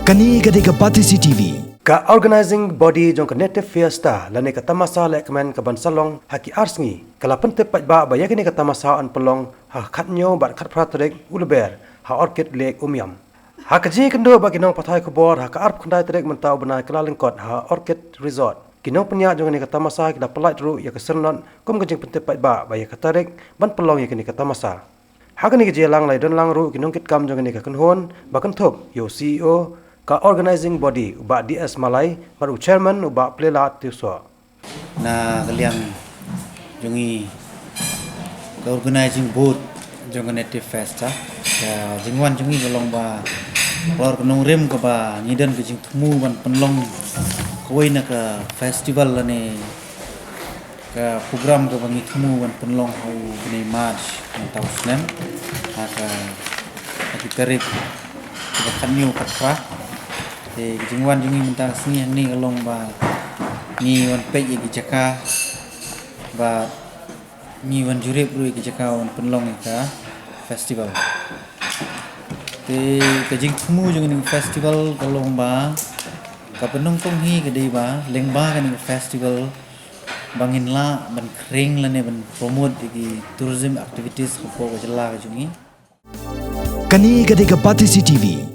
Kani ketika Pati CTV. Ka organizing body jong native fiesta lani ka tamasa le kemen ka bansalong haki arsngi kala pentep ba bayakini ka tamasa an pelong ha khatnyo bat khat pratrek ulber ha orchid lek umyam ha kaji kendo ba kinong pathai ko bor ha ka arp khandai trek mentau bana kala lengkot ha orchid resort kinong penya jong ni ka tamasa kida pelai ru ya ka sernon kom kajing pentep ba bayak ka tarek ban pelong yakini ka tamasa ha kani ke lang lai don lang ru kinong kit kam jong ni ka kanhon ba kan thop yo CEO ka organizing body uba DS Malay baru chairman uba plela tiso na kaliang jungi ka organizing board jong native festa ka jingwan jungi golong ba lor kenong rem ka ba ngidan ke jing thumu ban penlong koi na ka festival lane ka program ka bangi thumu ban penlong hau ni march tau snem ka tarik ka kanyu katra jingwan jungi mentang sini ni kalong ba ni wan pe gi jaka ba ni wan jurep ru gi jaka wan penlong ka festival te kajing thmu jung ni festival kalong ba ka penong tong hi ke dei ba leng ba ka ni festival bangin la ban kring la ne ban promote gi tourism activities ko ko jala ka jungi Kani ketika Pati CTV.